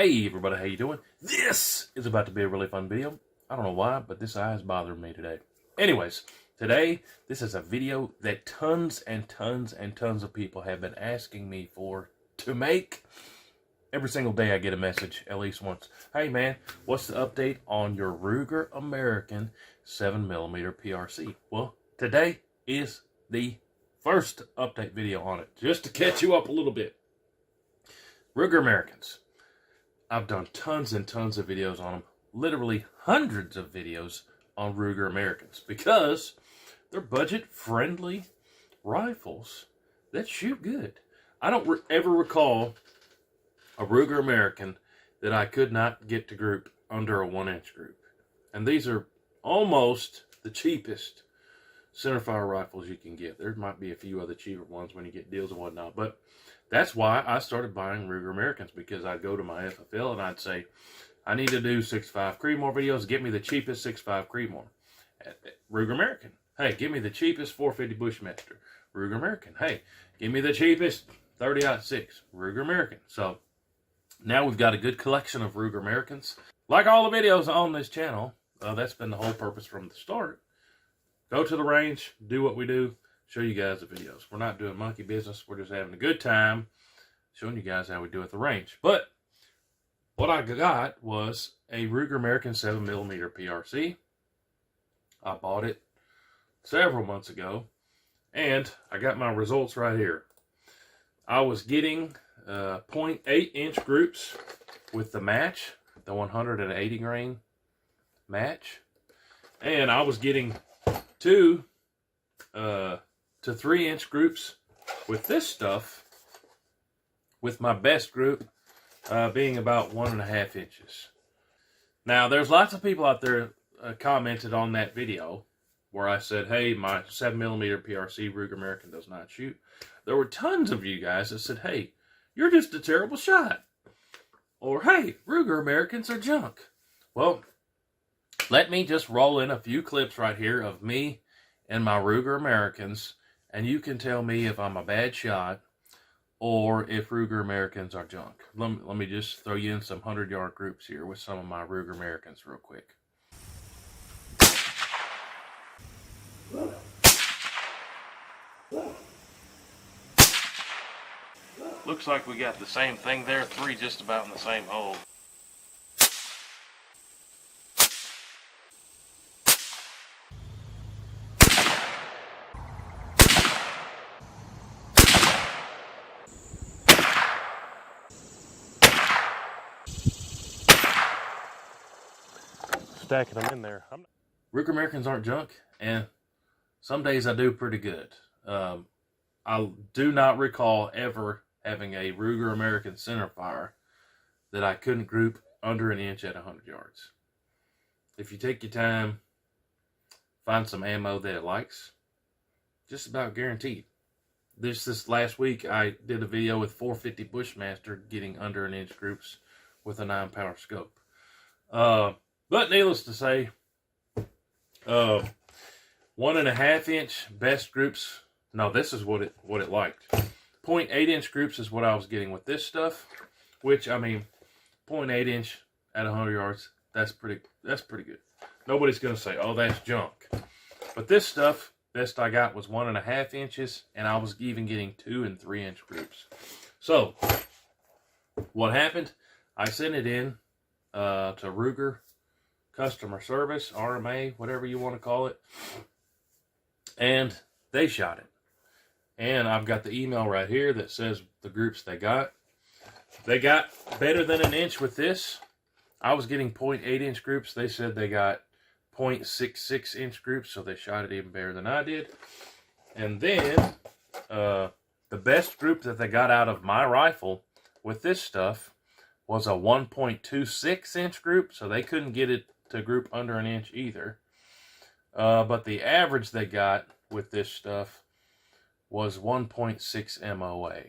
Hey everybody, how you doing? This is about to be a really fun video. I don't know why, but this eye is bothering me today. Anyways, today, this is a video that tons and tons and tons of people have been asking me to make. Every single day I get a message, at least once. Hey man, what's the update on your Ruger American 7mm PRC? Well, today is the first update video on it, just to catch you up a little bit. Ruger Americans. I've done tons and tons of videos on them, literally hundreds of videos on Ruger Americans, because they're budget-friendly rifles that shoot good. I don't ever recall a Ruger American that I could not get to group under a 1-inch group. And these are almost the cheapest centerfire rifles you can get. There might be a few other cheaper ones when you get deals and whatnot, but that's why I started buying Ruger Americans, because I'd go to my FFL and I'd say, I need to do 6.5 Creedmoor videos. Get me the cheapest 6.5 Creedmoor. Ruger American. Hey, give me the cheapest 450 Bushmaster. Ruger American. Hey, give me the cheapest 30-06. Ruger American. So now we've got a good collection of Ruger Americans. Like all the videos on this channel, that's been the whole purpose from the start. Go to the range, do what we do, show you guys the videos. We're not doing monkey business. We're just having a good time showing you guys how we do at the range. But what I got was a Ruger American 7mm PRC. I bought it several months ago, and I got my results right here. I was getting 0.8-inch groups with the match, the 180 grain match, and I was getting 2 to 3-inch groups with this stuff, with my best group being about 1.5 inches. Now, there's lots of people out there commented on that video where I said, hey, my 7mm PRC Ruger American does not shoot. There were tons of you guys that said, hey, you're just a terrible shot. Or, hey, Ruger Americans are junk. Well, let me just roll in a few clips right here of me and my Ruger Americans, and you can tell me if I'm a bad shot or if Ruger Americans are junk. Let me just throw you in some 100-yard groups here with some of my Ruger Americans real quick. Looks like we got the same thing there, 3 just about in the same hole. Stacking them in there. Ruger Americans aren't junk, and some days I do pretty good. I do not recall ever having a Ruger American centerfire that I couldn't group under 1 inch at 100 yards. If you take your time, find some ammo that it likes, just about guaranteed. This last week I did a video with 450 Bushmaster getting under 1 inch groups with a 9-power scope. But needless to say, 1.5 inch best groups. No, this is what it liked. 0.8-inch groups is what I was getting with this stuff, which, I mean, 0.8-inch at 100 yards, that's pretty good. Nobody's gonna say, oh, that's junk. But this stuff, best I got was 1.5 inches, and I was even getting 2 and 3-inch groups. So what happened? I sent it in to Ruger customer service, RMA, whatever you want to call it, and they shot it. And I've got the email right here that says the groups they got. They got better than 1 inch with this. I was getting 0.8-inch groups. They said they got 0.66-inch groups, so they shot it even better than I did. And then the best group that they got out of my rifle with this stuff was a 1.26-inch group, so they couldn't get it to group under 1 inch either. But the average they got with this stuff was 1.6 MOA,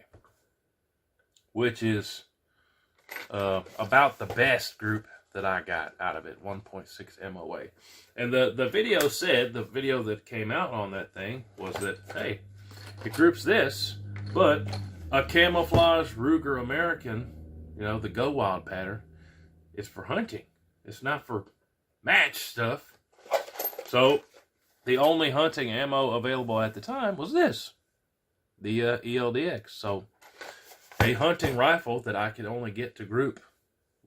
which is about the best group that I got out of it, 1.6 MOA. And the video said, the video that came out on that thing was that, hey, it groups this, but a camouflage Ruger American You know, the Go Wild pattern is for hunting. It's not for match stuff. So the only hunting ammo available at the time was this, the ELDX. So a hunting rifle that I could only get to group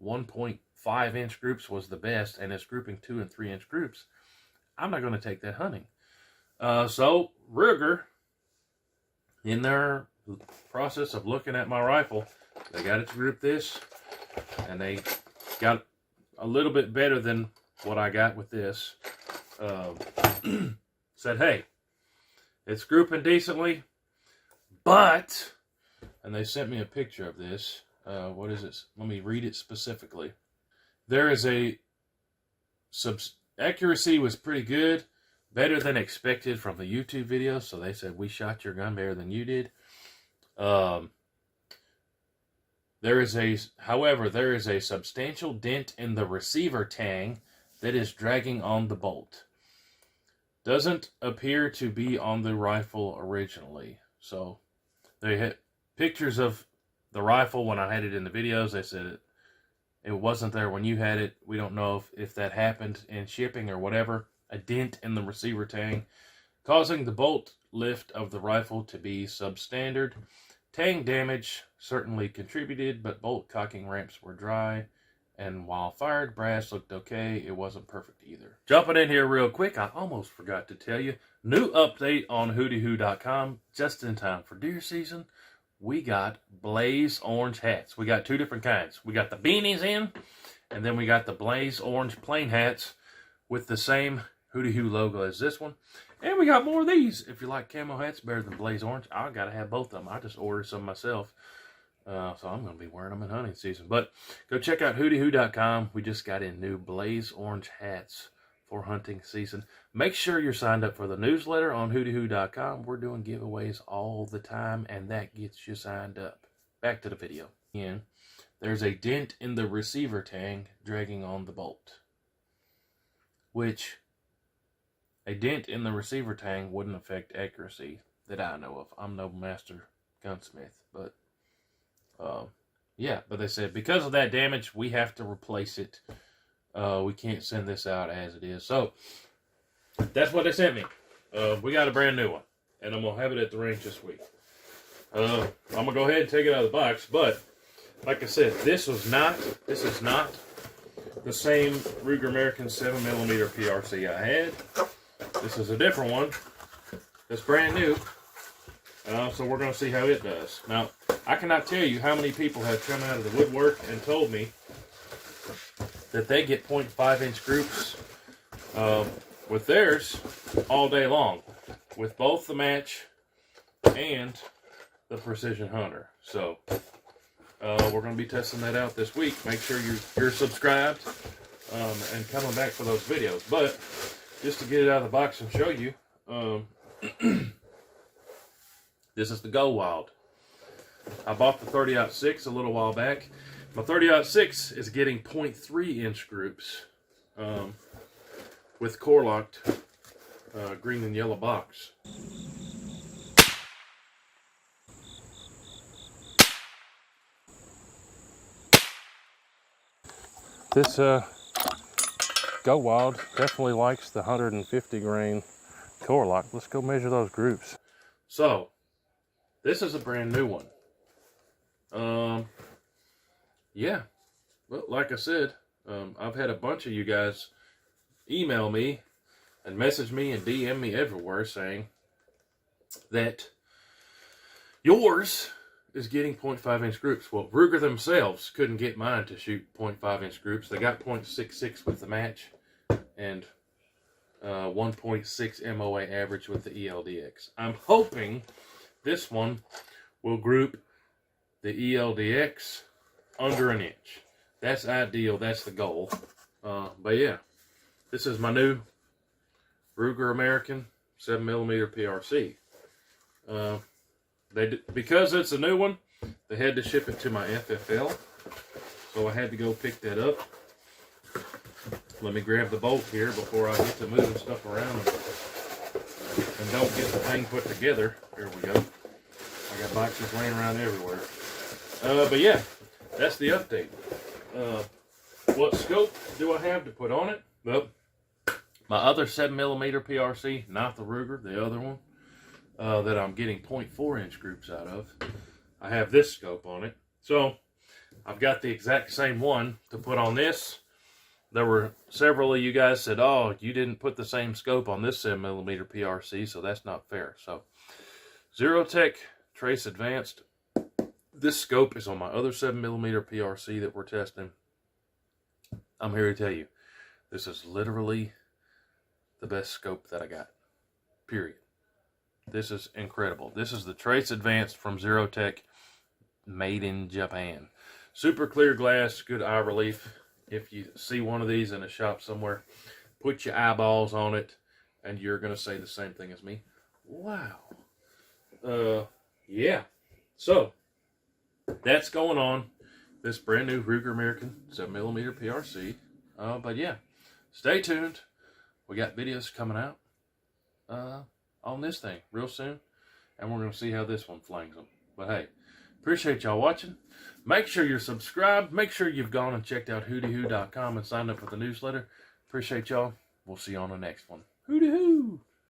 1.5 inch groups was the best, and it's grouping 2 and 3 inch groups. I'm not going to take that hunting. So Ruger, in their process of looking at my rifle, they got it to group this, and they got a little bit better than what I got with this. Said, hey, it's grouping decently, but, and they sent me a picture of this. What is it? Let me read it specifically. There is accuracy was pretty good, better than expected from the YouTube video. So they said, we shot your gun better than you did. However, there is a substantial dent in the receiver tang that is dragging on the bolt. Doesn't appear to be on the rifle originally. So they had pictures of the rifle when I had it in the videos. They said it wasn't there when you had it. We don't know if that happened in shipping or whatever. A dent in the receiver tang, causing the bolt lift of the rifle to be substandard. Tang damage certainly contributed, but bolt cocking ramps were dry, and while fired brass looked okay, it wasn't perfect either. Jumping in here real quick, I almost forgot to tell you, new update on WHOTEEWHO.com, just in time for deer season. We got blaze orange hats. We got 2 different kinds. We got the beanies in, and then we got the blaze orange plain hats with the same WHOTEEWHO logo as this one. And we got more of these. If you like camo hats better than blaze orange, I gotta have both of them. I just ordered some myself. So I'm going to be wearing them in hunting season. But go check out WHOTEEWHO.com. We just got in new blaze orange hats for hunting season. Make sure you're signed up for the newsletter on WHOTEEWHO.com. We're doing giveaways all the time, and that gets you signed up. Back to the video. Again, there's a dent in the receiver tang dragging on the bolt, which a dent in the receiver tang wouldn't affect accuracy that I know of. I'm no master gunsmith, but yeah, but they said because of that damage, we have to replace it. We can't send this out as it is. So that's what they sent me. We got a brand new one, and I'm gonna have it at the range this week. I'm gonna go ahead and take it out of the box, but like I said, this is not the same Ruger American 7mm PRC I had. This is a different one. It's brand new. So we're going to see how it does. Now, I cannot tell you how many people have come out of the woodwork and told me that they get 0.5 inch groups with theirs all day long, with both the match and the Precision Hunter. So we're going to be testing that out this week. Make sure you're subscribed and coming back for those videos. But just to get it out of the box and show you, this is the Go Wild. I bought the 30-06 a little while back. My 30-06 is getting 0.3 inch groups with core-locked green and yellow box. This Go Wild definitely likes the 150 grain core lock. Let's go measure those groups. So, this is a brand new one. Yeah, well, like I said, I've had a bunch of you guys email me and message me and DM me everywhere saying that yours is getting 0.5 inch groups. Well, Ruger themselves couldn't get mine to shoot 0.5 inch groups. They got 0.66 with the match and 1.6 MOA average with the ELDX. I'm hoping this one will group the ELDX under an inch. That's ideal. That's the goal. But yeah, this is my new Ruger American 7mm PRC. Because it's a new one, they had to ship it to my FFL, so I had to go pick that up. Let me grab the bolt here before I get to moving stuff around and don't get the thing put together. Here we go. I got boxes laying around everywhere. But yeah, that's the update. What scope do I have to put on it? Well, my other 7mm PRC, not the Ruger, the other one, that I'm getting 0.4 inch groups out of. I have this scope on it. So I've got the exact same one to put on this. There were several of you guys said, oh, you didn't put the same scope on this 7mm PRC, so that's not fair. So Zerotech Trace Advanced. This scope is on my other 7mm PRC that we're testing. I'm here to tell you, this is literally the best scope that I got. Period. This is incredible. This is the Trace Advanced from Zerotech, made in Japan. Super clear glass, good eye relief. If you see one of these in a shop somewhere, put your eyeballs on it, and you're going to say the same thing as me. Wow. Yeah. So, that's going on. This brand new Ruger American 7mm PRC. But yeah, stay tuned. We got videos coming out on this thing real soon. And we're going to see how this one flangs them. But hey, appreciate y'all watching. Make sure you're subscribed. Make sure you've gone and checked out WHOTEEWHO.com and signed up for the newsletter. Appreciate y'all. We'll see you on the next one. WHOTEEWHO!